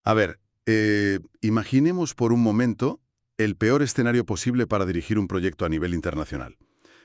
A ver, imaginemos por un momento el peor escenario posible para dirigir un proyecto a nivel internacional.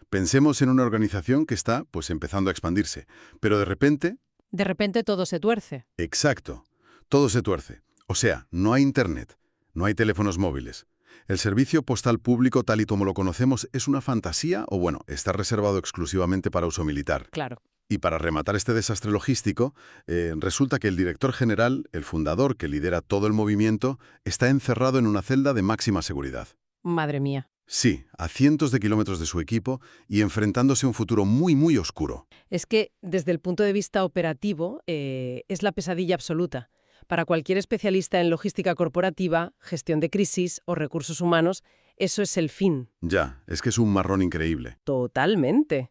Pensemos en una organización que está, pues, empezando a expandirse, pero de repente, De repente todo se tuerce. exacto, todo se tuerce. O sea, no hay internet, no hay teléfonos móviles. El servicio postal público tal y como lo conocemos es una fantasía o, bueno, está reservado exclusivamente para uso militar. Claro. Y para rematar este desastre logístico, resulta que el director general, el fundador que lidera todo el movimiento, está encerrado en una celda de máxima seguridad. Madre mía. Sí, a cientos de kilómetros de su equipo y enfrentándose a un futuro muy, muy oscuro. Es que desde el punto de vista operativo es la pesadilla absoluta. Para cualquier especialista en logística corporativa, gestión de crisis o recursos humanos, eso es el fin. Ya, es que es un marrón increíble. Totalmente.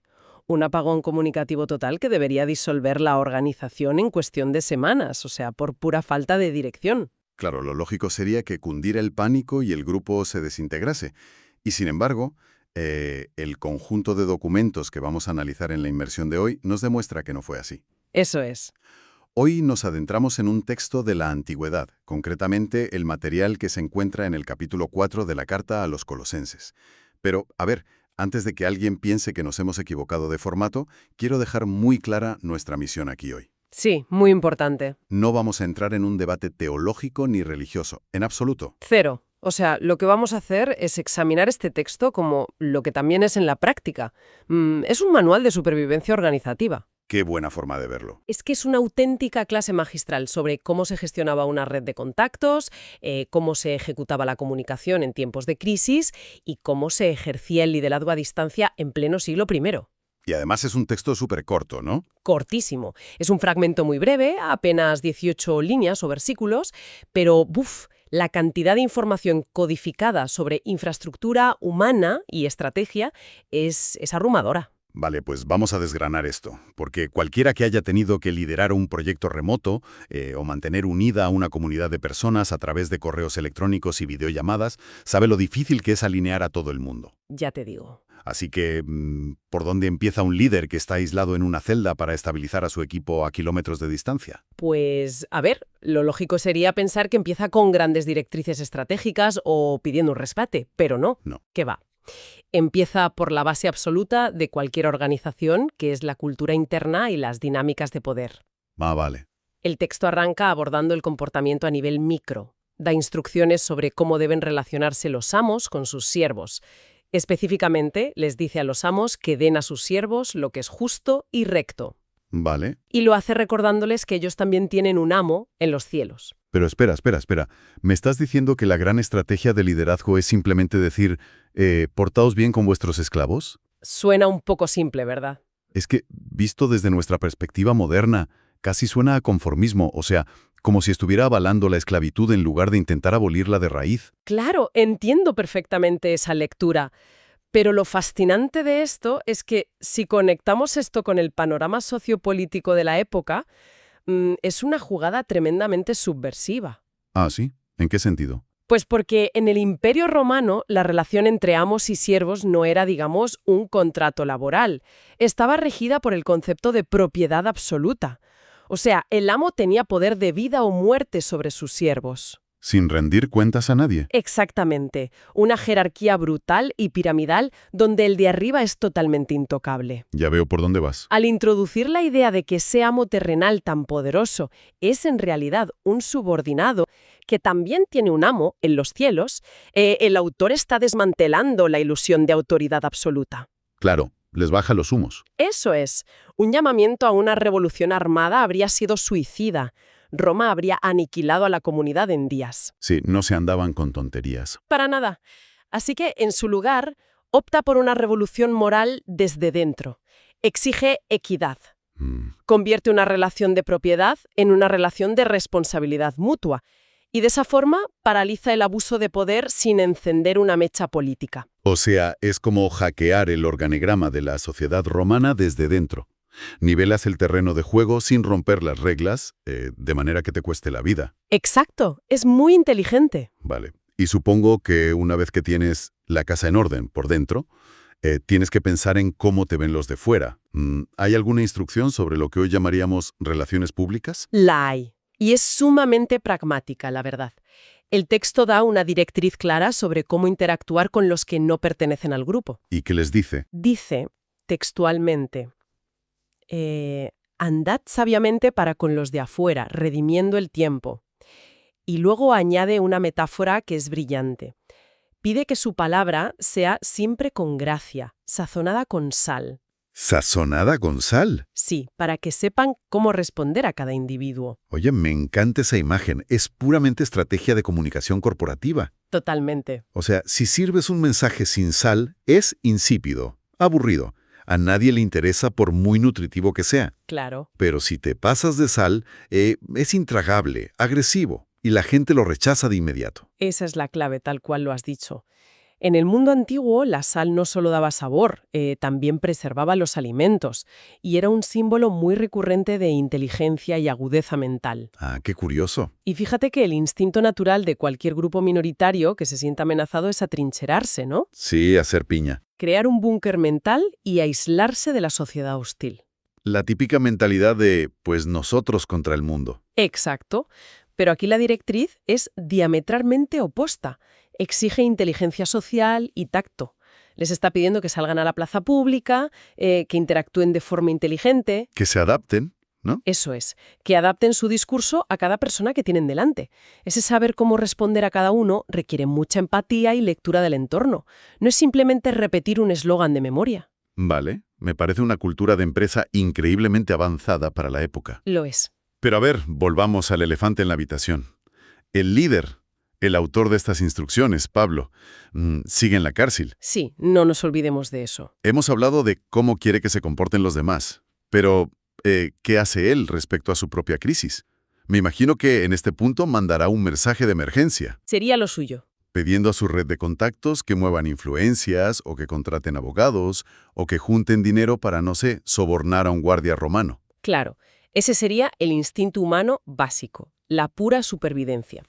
Un apagón comunicativo total que debería disolver la organización en cuestión de semanas, o sea, por pura falta de dirección. Claro, lo lógico sería que cundiera el pánico y el grupo se desintegrase. Y sin embargo, el conjunto de documentos que vamos a analizar en la inmersión de hoy nos demuestra que no fue así. Eso es. Hoy nos adentramos en un texto de la antigüedad, concretamente el material que se encuentra en el capítulo 4 de la Carta a los Colosenses. Pero, a ver, antes de que alguien piense que nos hemos equivocado de formato, quiero dejar muy clara nuestra misión aquí hoy. Sí, muy importante. No vamos a entrar en un debate teológico ni religioso, en absoluto. Cero. O sea, lo que vamos a hacer es examinar este texto como lo que también es en la práctica. Es un manual de supervivencia organizativa. Qué buena forma de verlo. Es que es una auténtica clase magistral sobre cómo se gestionaba una red de contactos, cómo se ejecutaba la comunicación en tiempos de crisis y cómo se ejercía el liderazgo a distancia en pleno siglo I. Y además es un texto súper corto, ¿no? Cortísimo. Es un fragmento muy breve, apenas 18 líneas o versículos, pero la cantidad de información codificada sobre infraestructura humana y estrategia es abrumadora. Vale, pues vamos a desgranar esto, porque cualquiera que haya tenido que liderar un proyecto remoto o mantener unida a una comunidad de personas a través de correos electrónicos y videollamadas, sabe lo difícil que es alinear a todo el mundo. Ya te digo. Así que, ¿por dónde empieza un líder que está aislado en una celda para estabilizar a su equipo a kilómetros de distancia? Pues, a ver, lo lógico sería pensar que empieza con grandes directrices estratégicas o pidiendo un rescate, pero no. No. ¿Qué va? Empieza por la base absoluta de cualquier organización, que es la cultura interna y las dinámicas de poder. Ah, vale. El texto arranca abordando el comportamiento a nivel micro. Da instrucciones sobre cómo deben relacionarse los amos con sus siervos. Específicamente, les dice a los amos que den a sus siervos lo que es justo y recto. Vale. Y lo hace recordándoles que ellos también tienen un amo en los cielos. Pero espera. ¿Me estás diciendo que la gran estrategia de liderazgo es simplemente decir, portaos bien con vuestros esclavos? Suena un poco simple, ¿verdad? Es que, visto desde nuestra perspectiva moderna, casi suena a conformismo, o sea, como si estuviera avalando la esclavitud en lugar de intentar abolirla de raíz. Claro, entiendo perfectamente esa lectura. Pero lo fascinante de esto es que si conectamos esto con el panorama sociopolítico de la época, es una jugada tremendamente subversiva. Ah, ¿sí? ¿En qué sentido? Pues porque en el Imperio Romano la relación entre amos y siervos no era, digamos, un contrato laboral. Estaba regida por el concepto de propiedad absoluta. O sea, el amo tenía poder de vida o muerte sobre sus siervos. Sin rendir cuentas a nadie. Exactamente. Una jerarquía brutal y piramidal donde el de arriba es totalmente intocable. Ya veo por dónde vas. Al introducir la idea de que ese amo terrenal tan poderoso es en realidad un subordinado que también tiene un amo en los cielos, el autor está desmantelando la ilusión de autoridad absoluta. Claro, les baja los humos. Eso es. Un llamamiento a una revolución armada habría sido suicida. Roma habría aniquilado a la comunidad en días. Sí, no se andaban con tonterías. Para nada. Así que, en su lugar, opta por una revolución moral desde dentro. Exige equidad. Convierte una relación de propiedad en una relación de responsabilidad mutua. Y de esa forma paraliza el abuso de poder sin encender una mecha política. O sea, es como hackear el organigrama de la sociedad romana desde dentro. Nivelas el terreno de juego sin romper las reglas, de manera que te cueste la vida. Exacto, es muy inteligente. Vale. Y supongo que una vez que tienes la casa en orden por dentro, tienes que pensar en cómo te ven los de fuera. ¿Hay alguna instrucción sobre lo que hoy llamaríamos relaciones públicas? La hay. Y es sumamente pragmática, la verdad. El texto da una directriz clara sobre cómo interactuar con los que no pertenecen al grupo. ¿Y qué les dice? Dice, textualmente, andad sabiamente para con los de afuera, redimiendo el tiempo. Y luego añade una metáfora que es brillante. Pide que su palabra sea siempre con gracia, sazonada con sal. ¿Sazonada con sal? Sí, para que sepan cómo responder a cada individuo. Oye, me encanta esa imagen. Es puramente estrategia de comunicación corporativa. Totalmente. O sea, si sirves un mensaje sin sal, es insípido, aburrido. A nadie le interesa por muy nutritivo que sea. Claro. Pero si te pasas de sal, es intragable, agresivo, y la gente lo rechaza de inmediato. Esa es la clave, tal cual lo has dicho. En el mundo antiguo, la sal no solo daba sabor, también preservaba los alimentos, y era un símbolo muy recurrente de inteligencia y agudeza mental. Ah, qué curioso. Y fíjate que el instinto natural de cualquier grupo minoritario que se sienta amenazado es atrincherarse, ¿no? Sí, hacer piña. Crear un búnker mental y aislarse de la sociedad hostil. La típica mentalidad de, pues nosotros contra el mundo. Exacto. Pero aquí la directriz es diametralmente opuesta. Exige inteligencia social y tacto. Les está pidiendo que salgan a la plaza pública, que interactúen de forma inteligente. Que se adapten, ¿no? Eso es, que adapten su discurso a cada persona que tienen delante. Ese saber cómo responder a cada uno requiere mucha empatía y lectura del entorno. No es simplemente repetir un eslogan de memoria. Vale, me parece una cultura de empresa increíblemente avanzada para la época. Lo es. Pero a ver, volvamos al elefante en la habitación. El líder, el autor de estas instrucciones, Pablo, sigue en la cárcel. Sí, no nos olvidemos de eso. Hemos hablado de cómo quiere que se comporten los demás, pero ¿qué hace él respecto a su propia crisis? Me imagino que en este punto mandará un mensaje de emergencia, Sería lo suyo. pidiendo a su red de contactos que muevan influencias o que contraten abogados o que junten dinero para, no sé, sobornar a un guardia romano. Claro, ese sería el instinto humano básico, la pura supervivencia.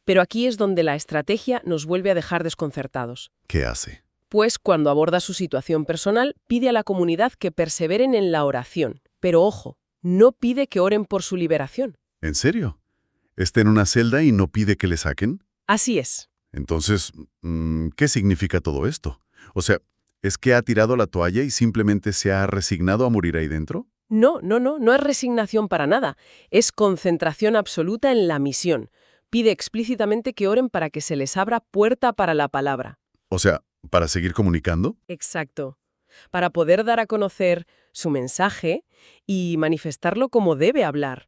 Pero aquí es donde la estrategia nos vuelve a dejar desconcertados. ¿Qué hace? Pues cuando aborda su situación personal, pide a la comunidad que perseveren en la oración. Pero ojo, no pide que oren por su liberación. ¿En serio? ¿Está en una celda y no pide que le saquen? Así es. Entonces, ¿qué significa todo esto? O sea, ¿es que ha tirado la toalla y simplemente se ha resignado a morir ahí dentro? No es resignación para nada. Es concentración absoluta en la misión. Pide explícitamente que oren para que se les abra puerta para la palabra. O sea, ¿para seguir comunicando? Exacto. Para poder dar a conocer su mensaje y manifestarlo como debe hablar.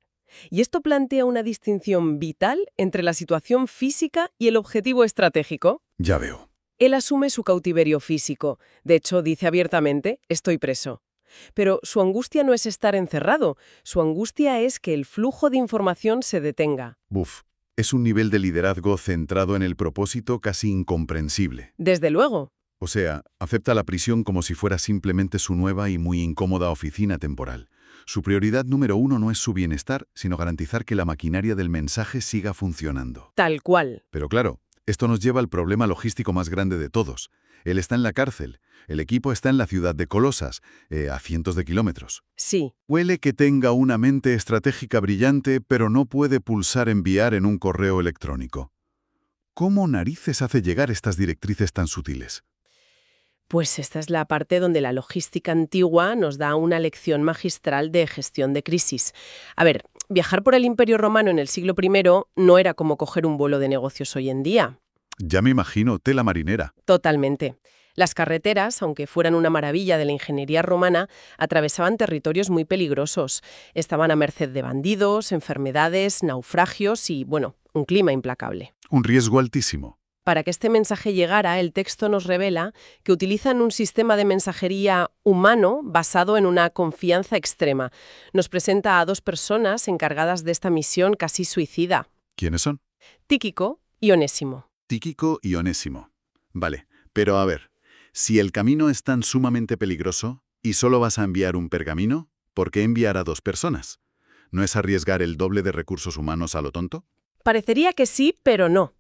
Y esto plantea una distinción vital entre la situación física y el objetivo estratégico. Ya veo. Él asume su cautiverio físico. De hecho, dice abiertamente, estoy preso. Pero su angustia no es estar encerrado. Su angustia es que el flujo de información se detenga. Buf, es un nivel de liderazgo centrado en el propósito casi incomprensible. Desde luego. O sea, acepta la prisión como si fuera simplemente su nueva y muy incómoda oficina temporal. Su prioridad número 1 no es su bienestar, sino garantizar que la maquinaria del mensaje siga funcionando. Tal cual. Pero claro, esto nos lleva al problema logístico más grande de todos. Él está en la cárcel, el equipo está en la ciudad de Colosas, a cientos de kilómetros. Sí. Huele que tenga una mente estratégica brillante, pero no puede pulsar enviar en un correo electrónico. ¿Cómo narices hace llegar estas directrices tan sutiles? Pues esta es la parte donde la logística antigua nos da una lección magistral de gestión de crisis. A ver, viajar por el Imperio Romano en el siglo I no era como coger un vuelo de negocios hoy en día. Ya me imagino tela marinera. Totalmente. Las carreteras, aunque fueran una maravilla de la ingeniería romana, atravesaban territorios muy peligrosos. Estaban a merced de bandidos, enfermedades, naufragios y, bueno, un clima implacable. Un riesgo altísimo. Para que este mensaje llegara, el texto nos revela que utilizan un sistema de mensajería humano basado en una confianza extrema. Nos presenta a dos personas encargadas de esta misión casi suicida. ¿Quiénes son? Tíquico y Onésimo. Tíquico y Onésimo. Vale, pero a ver, si el camino es tan sumamente peligroso y solo vas a enviar un pergamino, ¿por qué enviar a dos personas? ¿No es arriesgar el doble de recursos humanos a lo tonto? Parecería que sí, pero no.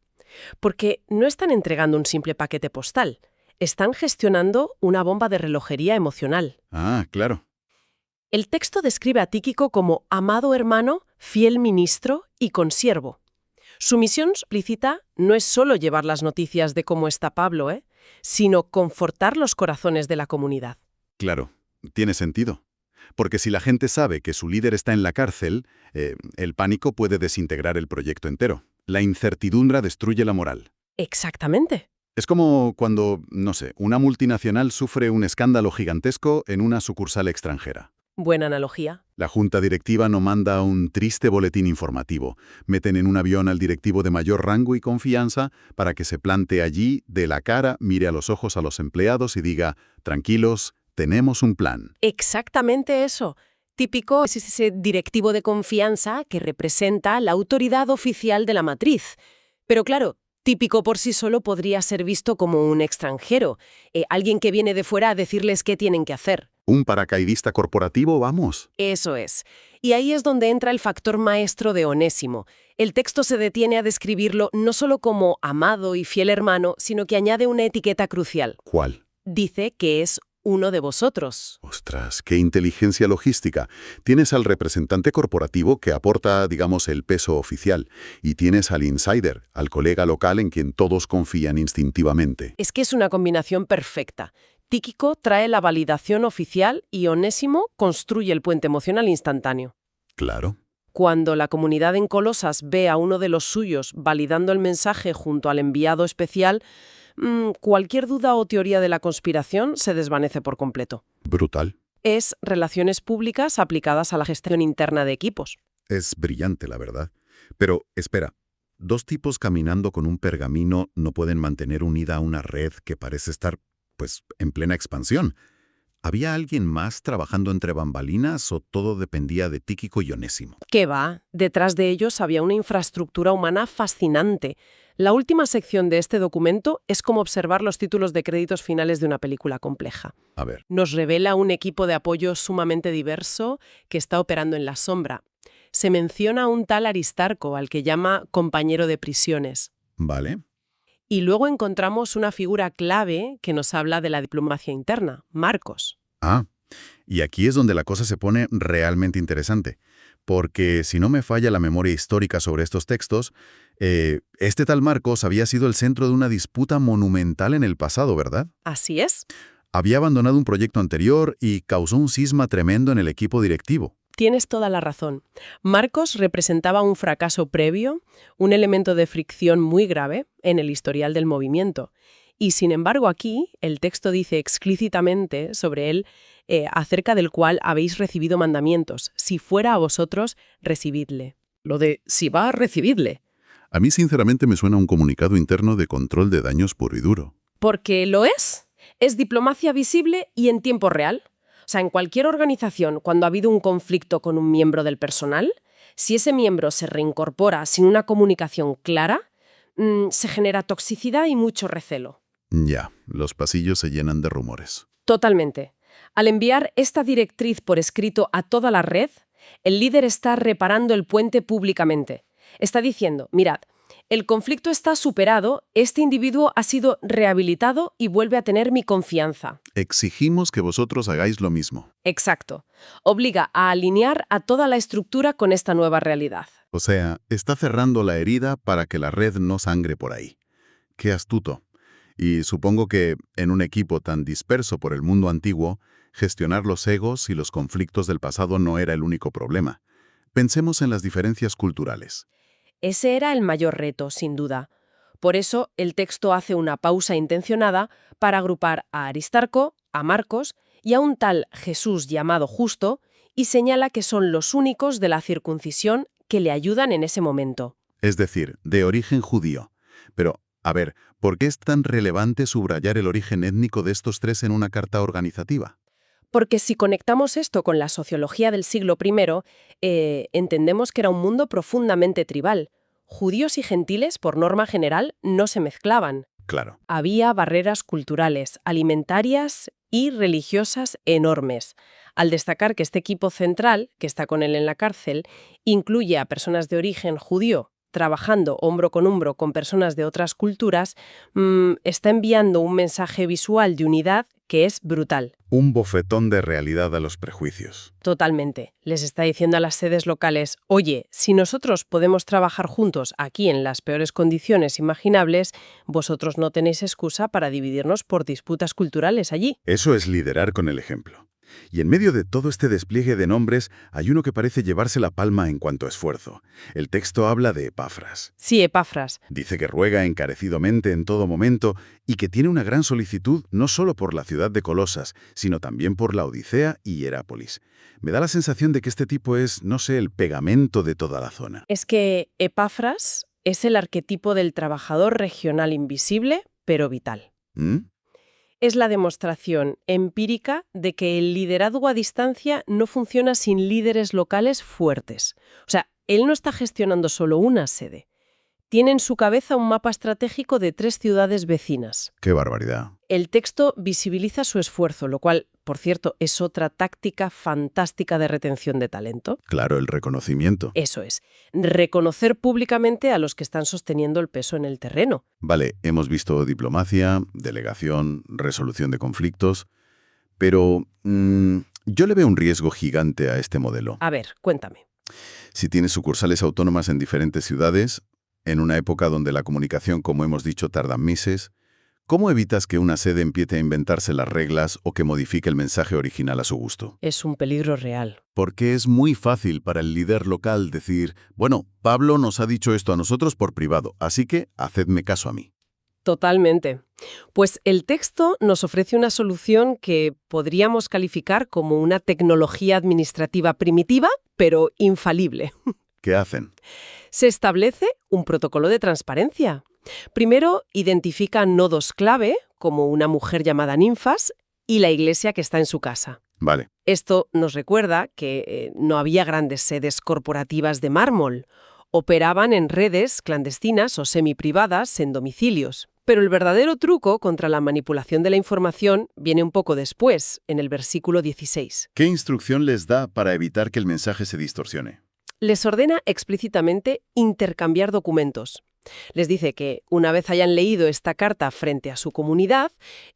Porque no están entregando un simple paquete postal. Están gestionando una bomba de relojería emocional. Ah, claro. El texto describe a Tíquico como amado hermano, fiel ministro y consiervo. Su misión explícita no es solo llevar las noticias de cómo está Pablo, sino confortar los corazones de la comunidad. Claro, tiene sentido. Porque si la gente sabe que su líder está en la cárcel, el pánico puede desintegrar el proyecto entero. La incertidumbre destruye la moral. Exactamente. Es como cuando, no sé, una multinacional sufre un escándalo gigantesco en una sucursal extranjera. Buena analogía. La junta directiva no manda un triste boletín informativo. Meten en un avión al directivo de mayor rango y confianza para que se plante allí, de la cara, mire a los ojos a los empleados y diga, tranquilos, tenemos un plan. Exactamente eso. Típico es ese directivo de confianza que representa la autoridad oficial de la matriz. Pero claro, típico por sí solo podría ser visto como un extranjero, alguien que viene de fuera a decirles qué tienen que hacer. Un paracaidista corporativo, vamos. Eso es. Y ahí es donde entra el factor maestro de Onésimo. El texto se detiene a describirlo no solo como amado y fiel hermano, sino que añade una etiqueta crucial. ¿Cuál? Dice que es uno de vosotros. Ostras, qué inteligencia logística. Tienes al representante corporativo que aporta, digamos, el peso oficial, y tienes al insider, al colega local en quien todos confían instintivamente. Es que es una combinación perfecta. Tíquico trae la validación oficial y Onésimo construye el puente emocional instantáneo. Claro. Cuando la comunidad en Colosas ve a uno de los suyos validando el mensaje junto al enviado especial, cualquier duda o teoría de la conspiración se desvanece por completo. Brutal. Es relaciones públicas aplicadas a la gestión interna de equipos. Es brillante, la verdad. Pero, espera, dos tipos caminando con un pergamino no pueden mantener unida una red que parece estar, pues, en plena expansión. ¿Había alguien más trabajando entre bambalinas o todo dependía de Tíquico y Onésimo? ¿Qué va? Detrás de ellos había una infraestructura humana fascinante. La última sección de este documento es como observar los títulos de créditos finales de una película compleja. A ver. Nos revela un equipo de apoyo sumamente diverso que está operando en la sombra. Se menciona a un tal Aristarco, al que llama compañero de prisiones. Vale. Y luego encontramos una figura clave que nos habla de la diplomacia interna, Marcos. Ah, y aquí es donde la cosa se pone realmente interesante. Porque si no me falla la memoria histórica sobre estos textos, este tal Marcos había sido el centro de una disputa monumental en el pasado, ¿verdad? Así es. Había abandonado un proyecto anterior y causó un cisma tremendo en el equipo directivo. Tienes toda la razón. Marcos representaba un fracaso previo, un elemento de fricción muy grave en el historial del movimiento. Y sin embargo aquí el texto dice explícitamente sobre él, acerca del cual habéis recibido mandamientos. Si fuera a vosotros, recibidle. Lo de si va, recibidle. A mí sinceramente me suena un comunicado interno de control de daños puro y duro. Porque lo es. Es diplomacia visible y en tiempo real. O sea, en cualquier organización, cuando ha habido un conflicto con un miembro del personal, si ese miembro se reincorpora sin una comunicación clara, se genera toxicidad y mucho recelo. Ya, los pasillos se llenan de rumores. Totalmente. Al enviar esta directriz por escrito a toda la red, el líder está reparando el puente públicamente. Está diciendo, mirad, el conflicto está superado, este individuo ha sido rehabilitado y vuelve a tener mi confianza. Exigimos que vosotros hagáis lo mismo. Exacto. Obliga a alinear a toda la estructura con esta nueva realidad. O sea, está cerrando la herida para que la red no sangre por ahí. Qué astuto. Y supongo que, en un equipo tan disperso por el mundo antiguo, gestionar los egos y los conflictos del pasado no era el único problema. Pensemos en las diferencias culturales. Ese era el mayor reto, sin duda. Por eso, el texto hace una pausa intencionada para agrupar a Aristarco, a Marcos y a un tal Jesús llamado Justo, y señala que son los únicos de la circuncisión que le ayudan en ese momento. Es decir, de origen judío. Pero, a ver, ¿por qué es tan relevante subrayar el origen étnico de estos tres en una carta organizativa? Porque si conectamos esto con la sociología del siglo I, entendemos que era un mundo profundamente tribal. Judíos y gentiles, por norma general, no se mezclaban. Claro. Había barreras culturales, alimentarias y religiosas enormes. Al destacar que este equipo central, que está con él en la cárcel, incluye a personas de origen judío, trabajando hombro con personas de otras culturas, está enviando un mensaje visual de unidad que es brutal. Un bofetón de realidad a los prejuicios. Totalmente. Les está diciendo a las sedes locales, oye, si nosotros podemos trabajar juntos aquí en las peores condiciones imaginables, vosotros no tenéis excusa para dividirnos por disputas culturales allí. Eso es liderar con el ejemplo. Y en medio de todo este despliegue de nombres, hay uno que parece llevarse la palma en cuanto a esfuerzo. El texto habla de Epafras. Sí, Epafras. Dice que ruega encarecidamente en todo momento y que tiene una gran solicitud no solo por la ciudad de Colosas, sino también por la Odisea y Hierápolis. Me da la sensación de que este tipo es, no sé, el pegamento de toda la zona. Es que Epafras es el arquetipo del trabajador regional invisible, pero vital. ¿Mm? Es la demostración empírica de que el liderazgo a distancia no funciona sin líderes locales fuertes. O sea, él no está gestionando solo una sede. Tiene en su cabeza un mapa estratégico de 3 ciudades vecinas. ¡Qué barbaridad! El texto visibiliza su esfuerzo, lo cual, por cierto, es otra táctica fantástica de retención de talento. Claro, el reconocimiento. Eso es, reconocer públicamente a los que están sosteniendo el peso en el terreno. Vale, hemos visto diplomacia, delegación, resolución de conflictos, pero yo le veo un riesgo gigante a este modelo. A ver, cuéntame. Si tienes sucursales autónomas en diferentes ciudades, en una época donde la comunicación, como hemos dicho, tarda meses, ¿cómo evitas que una sede empiece a inventarse las reglas o que modifique el mensaje original a su gusto? Es un peligro real. Porque es muy fácil para el líder local decir, bueno, Pablo nos ha dicho esto a nosotros por privado, así que hacedme caso a mí. Totalmente. Pues el texto nos ofrece una solución que podríamos calificar como una tecnología administrativa primitiva, pero infalible. ¿Qué hacen? Se establece un protocolo de transparencia. Primero, identifica nodos clave, como una mujer llamada Ninfas, y la iglesia que está en su casa. Vale. Esto nos recuerda que no había grandes sedes corporativas de mármol. Operaban en redes clandestinas o semiprivadas en domicilios. Pero el verdadero truco contra la manipulación de la información viene un poco después, en el versículo 16. ¿Qué instrucción les da para evitar que el mensaje se distorsione? Les ordena explícitamente intercambiar documentos. Les dice que una vez hayan leído esta carta frente a su comunidad,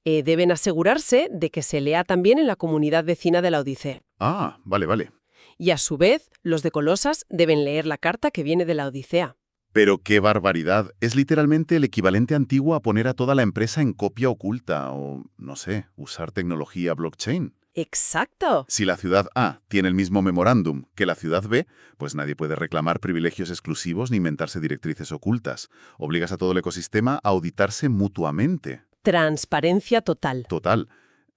deben asegurarse de que se lea también en la comunidad vecina de la Odisea. Ah, vale. Y a su vez, los de Colosas deben leer la carta que viene de la Odisea. Pero qué barbaridad. Es literalmente el equivalente antiguo a poner a toda la empresa en copia oculta o, no sé, usar tecnología blockchain. ¡Exacto! Si la ciudad A tiene el mismo memorándum que la ciudad B, pues nadie puede reclamar privilegios exclusivos ni inventarse directrices ocultas. Obligas a todo el ecosistema a auditarse mutuamente. Transparencia total. Total.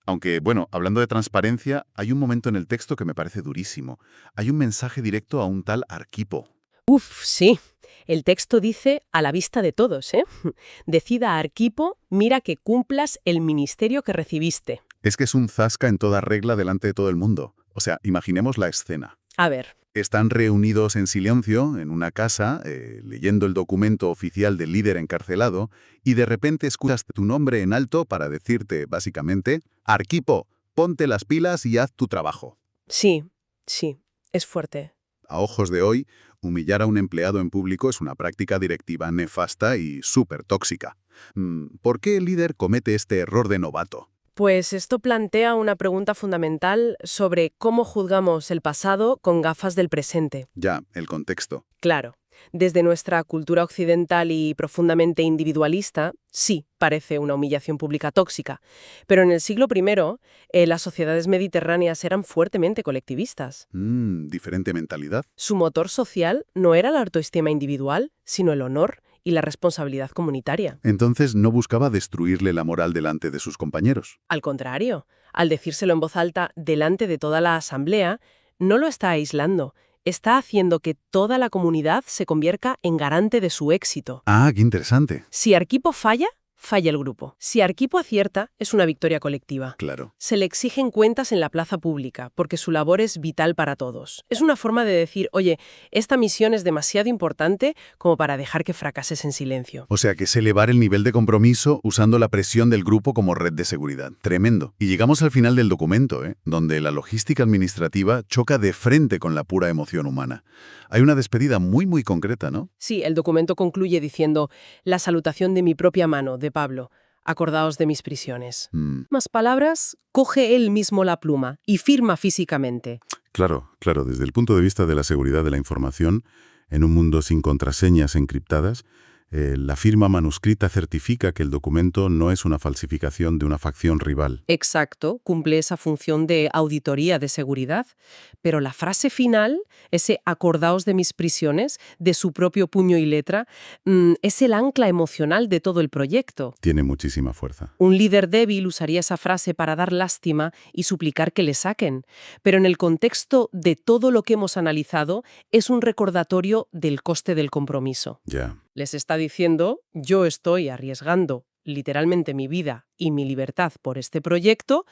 Aunque, bueno, hablando de transparencia, hay un momento en el texto que me parece durísimo. Hay un mensaje directo a un tal Arquipo. Uf, sí. El texto dice, a la vista de todos, Decida a Arquipo, mira que cumplas el ministerio que recibiste. Es que es un zasca en toda regla delante de todo el mundo. O sea, imaginemos la escena. A ver. Están reunidos en silencio en una casa, leyendo el documento oficial del líder encarcelado, y de repente escuchas tu nombre en alto para decirte, básicamente, Arquipo, ponte las pilas y haz tu trabajo. Sí, es fuerte. A ojos de hoy, humillar a un empleado en público es una práctica directiva nefasta y súper tóxica. ¿Por qué el líder comete este error de novato? Pues esto plantea una pregunta fundamental sobre cómo juzgamos el pasado con gafas del presente. Ya, el contexto. Claro, desde nuestra cultura occidental y profundamente individualista, sí, parece una humillación pública tóxica. Pero en el siglo I, las sociedades mediterráneas eran fuertemente colectivistas. Diferente mentalidad. Su motor social no era la autoestima individual, sino el honor y la responsabilidad comunitaria. Entonces no buscaba destruirle la moral delante de sus compañeros. Al contrario, al decírselo en voz alta delante de toda la asamblea, no lo está aislando, está haciendo que toda la comunidad se convierta en garante de su éxito. Ah, qué interesante. Si Arquipo falla el grupo. Si Arquipo acierta, es una victoria colectiva. Claro. Se le exigen cuentas en la plaza pública, porque su labor es vital para todos. Es una forma de decir, oye, esta misión es demasiado importante como para dejar que fracases en silencio. O sea, que es elevar el nivel de compromiso usando la presión del grupo como red de seguridad. Tremendo. Y llegamos al final del documento, donde la logística administrativa choca de frente con la pura emoción humana. Hay una despedida muy concreta, ¿no? Sí, el documento concluye diciendo, la salutación de mi propia mano, de Pablo. Acordaos de mis prisiones. Más palabras, coge él mismo la pluma y firma físicamente. Claro, desde el punto de vista de la seguridad de la información, en un mundo sin contraseñas encriptadas, la firma manuscrita certifica que el documento no es una falsificación de una facción rival. Exacto, cumple esa función de auditoría de seguridad. Pero la frase final, ese acordaos de mis prisiones, de su propio puño y letra, es el ancla emocional de todo el proyecto. Tiene muchísima fuerza. Un líder débil usaría esa frase para dar lástima y suplicar que le saquen. Pero en el contexto de todo lo que hemos analizado, es un recordatorio del coste del compromiso. Ya. Les está diciendo, yo estoy arriesgando literalmente mi vida y mi libertad por este proyecto,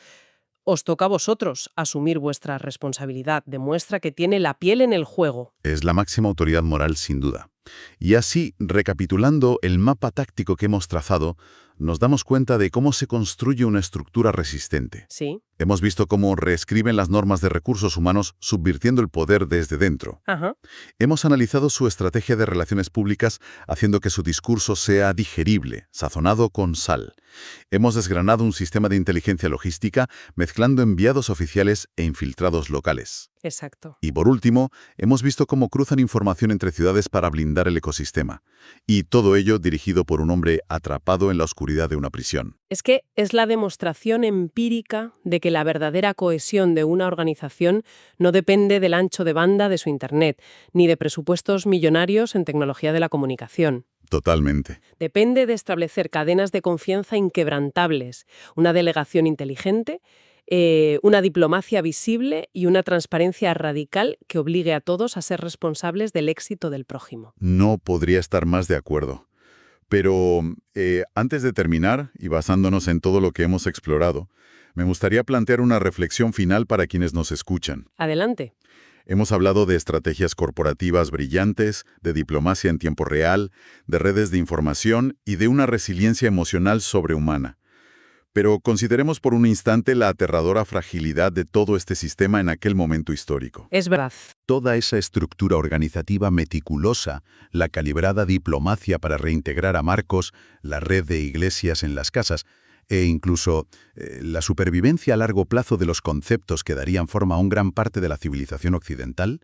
os toca a vosotros asumir vuestra responsabilidad. Demuestra que tiene la piel en el juego. Es la máxima autoridad moral, sin duda. Y así, recapitulando el mapa táctico que hemos trazado, nos damos cuenta de cómo se construye una estructura resistente. Sí. Hemos visto cómo reescriben las normas de recursos humanos subvirtiendo el poder desde dentro. Ajá. Hemos analizado su estrategia de relaciones públicas haciendo que su discurso sea digerible, sazonado con sal. Hemos desgranado un sistema de inteligencia logística mezclando enviados oficiales e infiltrados locales. Exacto. Y por último, hemos visto cómo cruzan información entre ciudades para blindar el ecosistema. Y todo ello dirigido por un hombre atrapado en la oscuridad de una prisión. Es que es la demostración empírica de que la verdadera cohesión de una organización no depende del ancho de banda de su Internet, ni de presupuestos millonarios en tecnología de la comunicación. Totalmente. Depende de establecer cadenas de confianza inquebrantables, una delegación inteligente, una diplomacia visible y una transparencia radical que obligue a todos a ser responsables del éxito del prójimo. No podría estar más de acuerdo. Pero antes de terminar, y basándonos en todo lo que hemos explorado, me gustaría plantear una reflexión final para quienes nos escuchan. Adelante. Hemos hablado de estrategias corporativas brillantes, de diplomacia en tiempo real, de redes de información y de una resiliencia emocional sobrehumana. Pero consideremos por un instante la aterradora fragilidad de todo este sistema en aquel momento histórico. Es verdad. Toda esa estructura organizativa meticulosa, la calibrada diplomacia para reintegrar a Marcos, la red de iglesias en las casas, e incluso la supervivencia a largo plazo de los conceptos que darían forma a una gran parte de la civilización occidental,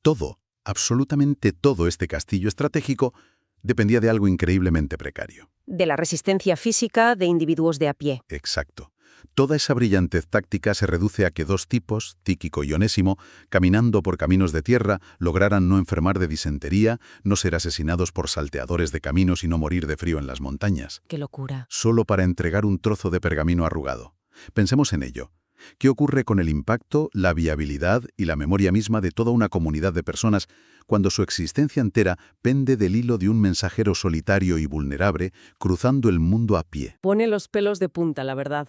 todo, absolutamente todo este castillo estratégico dependía de algo increíblemente precario. De la resistencia física de individuos de a pie. Exacto. Toda esa brillantez táctica se reduce a que dos tipos, Tíquico y Onésimo, caminando por caminos de tierra, lograran no enfermar de disentería, no ser asesinados por salteadores de caminos y no morir de frío en las montañas. ¡Qué locura! Solo para entregar un trozo de pergamino arrugado. Pensemos en ello. ¿Qué ocurre con el impacto, la viabilidad y la memoria misma de toda una comunidad de personas cuando su existencia entera pende del hilo de un mensajero solitario y vulnerable cruzando el mundo a pie? Pone los pelos de punta, la verdad.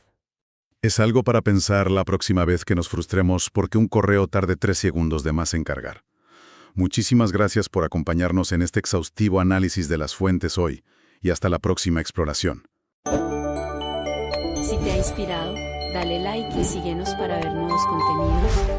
Es algo para pensar la próxima vez que nos frustremos porque un correo tarde 3 segundos de más en cargar. Muchísimas gracias por acompañarnos en este exhaustivo análisis de las fuentes hoy y hasta la próxima exploración. Si te ha inspirado, dale like y síguenos para ver nuevos contenidos.